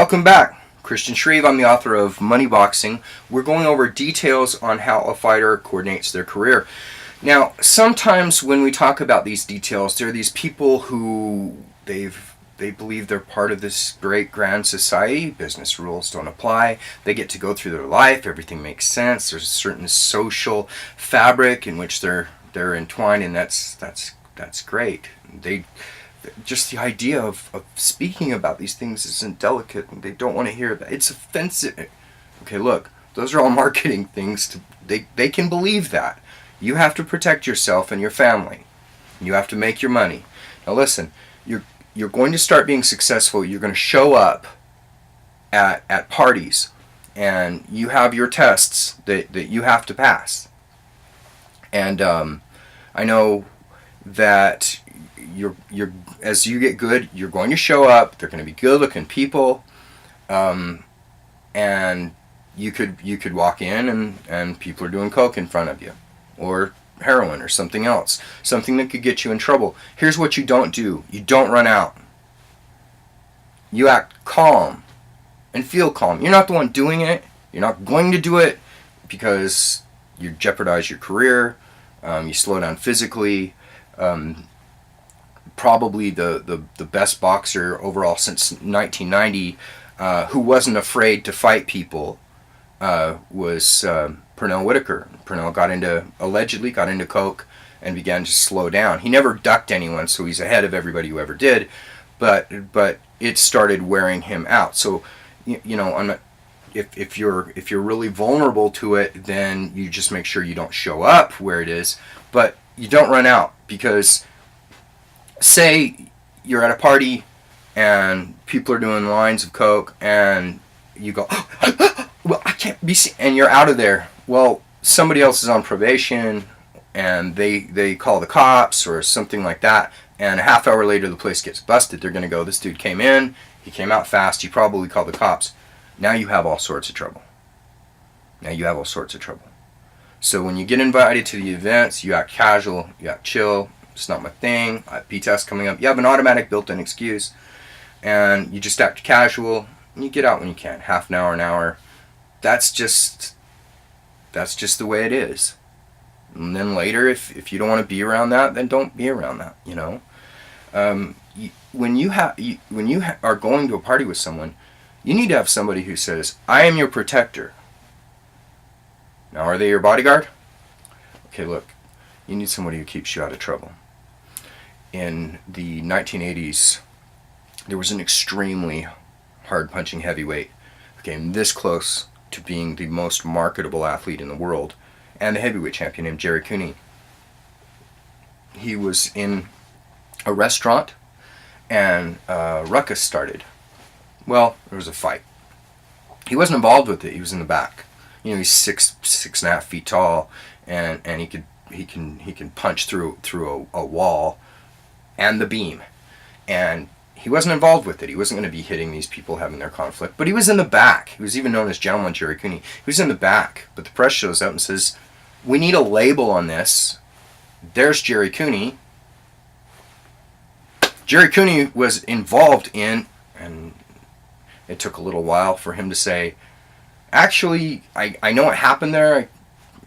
Welcome back. Christian Shreve, I'm the author of Money Boxing. We're going over details on how a fighter coordinates their career. Now, sometimes when we talk about these details, there are these people who they believe they're part of this great grand society. Business rules don't apply. They get to go through their life. Everything makes sense. There's a certain social fabric in which they're entwined, and that's great. Just the idea of speaking about these things isn't delicate, and they don't want to hear that. It's offensive. Okay, look, those are all marketing things. They can believe that. You have to protect yourself and your family. You have to make your money. Now listen, you're going to start being successful. You're going to show up at parties, and you have your tests that you have to pass. And I know that you're as you get good, you're going to show up. They're going to be good-looking people, and you could walk in and people are doing coke in front of you, or heroin, or something else, something that could get you in trouble. Here's what you don't do: you don't run out. You act calm and feel calm. You're not the one doing it. You're not going to do it because you jeopardize your career. You slow down physically. Probably the best boxer overall since 1990 who wasn't afraid to fight people was Pernell Whitaker. Pernell allegedly got into coke and began to slow down. He never ducked anyone, so he's ahead of everybody who ever did, but it started wearing him out. So if you're really vulnerable to it, then you just make sure you don't show up where it is, but you don't run out. Because say you're at a party and people are doing lines of coke and you go, well, I can't be seen, and you're out of there. Well, somebody else is on probation and they call the cops or something like that, and a half hour later the place gets busted. They're going to go, this dude came in, he came out fast, he probably called the cops. Now you have all sorts of trouble. So when you get invited to the events, you act casual, you act chill. It's not my thing. I have P-test coming up. You have an automatic built-in excuse, and you just act casual, and you get out when you can. Half an hour. That's just the way it is. And then later, if you don't want to be around that, then don't be around that. When you are going to a party with someone, you need to have somebody who says, I am your protector. Now, are they your bodyguard? Okay, look, you need somebody who keeps you out of trouble. In the 1980s, there was an extremely hard-punching heavyweight who came this close to being the most marketable athlete in the world, and the heavyweight champion named Jerry Cooney. He was in a restaurant, and a ruckus started. Well, there was a fight. He wasn't involved with it. He was in the back. He's 6.5 feet tall, and he can punch through a wall and the beam, and he wasn't involved with it. He wasn't going to be hitting these people having their conflict, but he was in the back. He was even known as Gentleman Jerry Cooney. He was in the back, but the press shows up and says, we need a label on this. There's Jerry Cooney. Jerry Cooney was involved in, and it took a little while for him to say, actually, I know what happened there.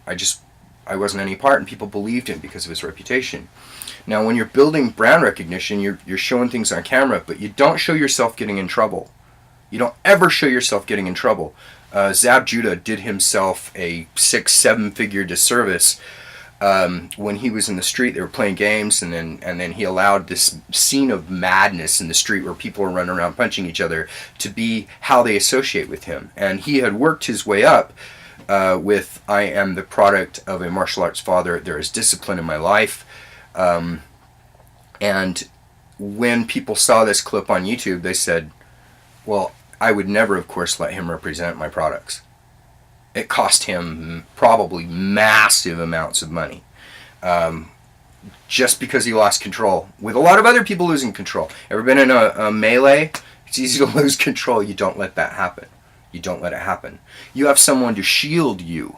I wasn't any part, and people believed him because of his reputation. Now, when you're building brand recognition, you're showing things on camera, but you don't show yourself getting in trouble. You don't ever show yourself getting in trouble. Zab Judah did himself a 6-7 figure disservice when he was in the street. They were playing games, and then he allowed this scene of madness in the street where people are running around punching each other to be how they associate with him. And he had worked his way up with, I am the product of a martial arts father. There is discipline in my life. And when people saw this clip on YouTube, they said, well, I would never, of course, let him represent my products. It cost him probably massive amounts of money, just because he lost control, with a lot of other people losing control. Ever been in a melee? It's easy to lose control. You don't let that happen. You don't let it happen. You have someone to shield you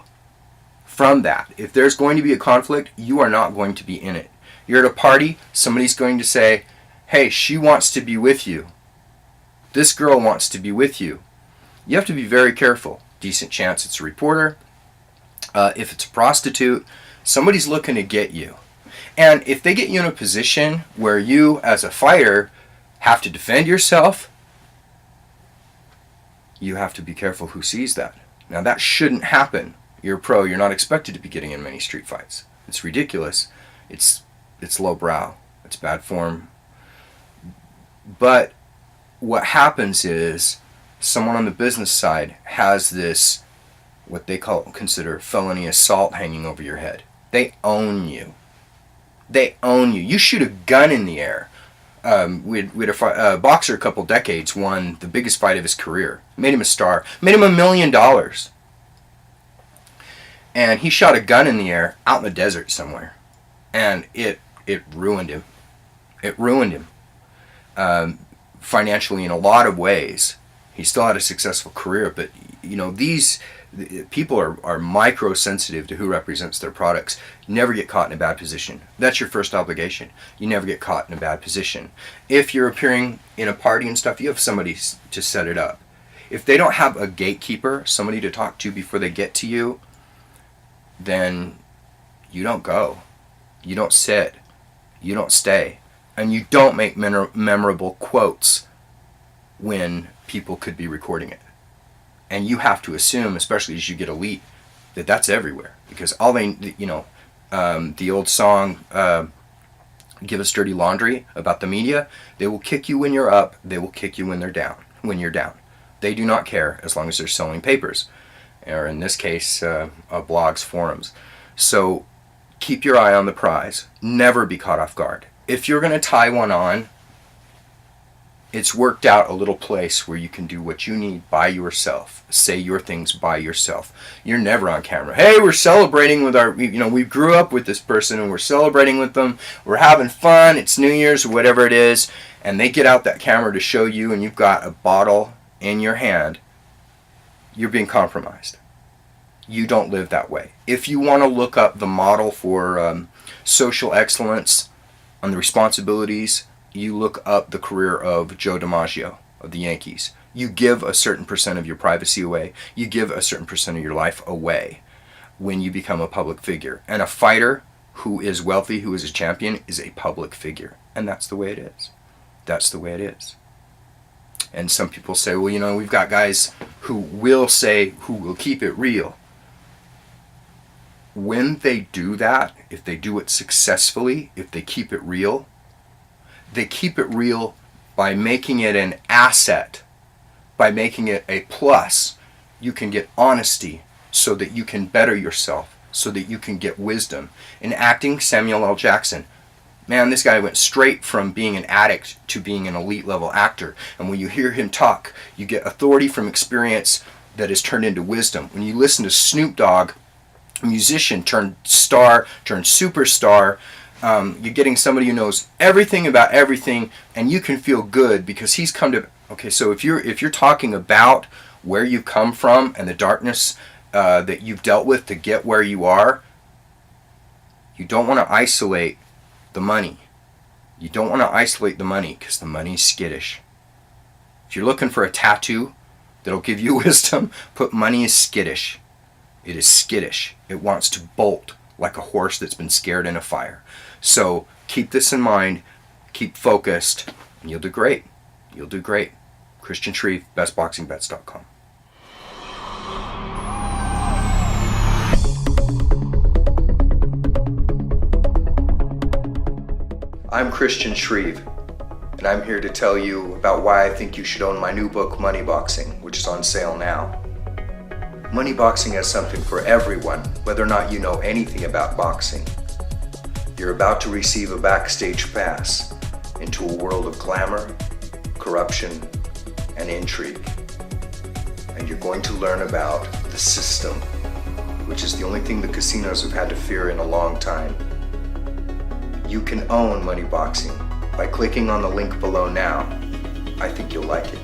from that. If there's going to be a conflict, you are not going to be in it. You're at a party, somebody's going to say, hey, she wants to be with you. This girl wants to be with you. You have to be very careful. Decent chance it's a reporter. If it's a prostitute, somebody's looking to get you. And if they get you in a position where you, as a fighter, have to defend yourself, you have to be careful who sees that. Now, that shouldn't happen. You're a pro. You're not expected to be getting in many street fights. It's ridiculous. It's lowbrow. It's bad form. But what happens is someone on the business side has this, what they consider felony assault hanging over your head. They own you. They own you. You shoot a gun in the air. We had a boxer a couple decades won the biggest fight of his career. Made him a star. Made him $1 million. And he shot a gun in the air out in the desert somewhere. And it ruined him. It ruined him. Financially in a lot of ways. He still had a successful career, but these people are micro-sensitive to who represents their products. You never get caught in a bad position. That's your first obligation. You never get caught in a bad position. If you're appearing in a party and stuff, you have somebody to set it up. If they don't have a gatekeeper, somebody to talk to before they get to you, then you don't go. You don't sit. You don't stay. And you don't make memorable quotes when people could be recording it. And you have to assume, especially as you get elite, that that's everywhere. Because all they, the old song, Give Us Dirty Laundry, about the media, they will kick you when you're up, they will kick you when they're down, when you're down. They do not care as long as they're selling papers, or in this case, blogs, forums. So keep your eye on the prize. Never be caught off guard. If you're going to tie one on, it's worked out a little place where you can do what you need by yourself. Say your things by yourself. You're never on camera. Hey, we're celebrating with we grew up with this person and we're celebrating with them. We're having fun. It's New Year's or whatever it is. And they get out that camera to show you and you've got a bottle in your hand. You're being compromised. You don't live that way. If you want to look up the model for social excellence on the responsibilities, you look up the career of Joe DiMaggio of the Yankees. You give a certain percent of your privacy away. You give a certain percent of your life away when you become a public figure. And a fighter who is wealthy, who is a champion, is a public figure. And that's the way it is. That's the way it is. And some people say, well, we've got guys who will keep it real. When they do that, if they do it successfully, if they keep it real, they keep it real by making it an asset, by making it a plus. You can get honesty so that you can better yourself, so that you can get wisdom. In acting, Samuel L. Jackson, man, this guy went straight from being an addict to being an elite level actor. And when you hear him talk, you get authority from experience that is turned into wisdom. When you listen to Snoop Dogg, a musician turned star, turned superstar, you're getting somebody who knows everything about everything, and you can feel good because he's come to. Okay, so if you're talking about where you come from and the darkness that you've dealt with to get where you are, you don't want to isolate the money. You don't want to isolate the money because the money's skittish. If you're looking for a tattoo that'll give you wisdom, put money is skittish. It is skittish. It wants to bolt like a horse that's been scared in a fire. So keep this in mind, keep focused, and you'll do great. You'll do great. Christian Shreve, bestboxingbets.com. I'm Christian Shreve, and I'm here to tell you about why I think you should own my new book, Money Boxing, which is on sale now. Money Boxing has something for everyone, whether or not you know anything about boxing. You're about to receive a backstage pass into a world of glamour, corruption, and intrigue. And you're going to learn about the system, which is the only thing the casinos have had to fear in a long time. You can own Money Boxing by clicking on the link below now. I think you'll like it.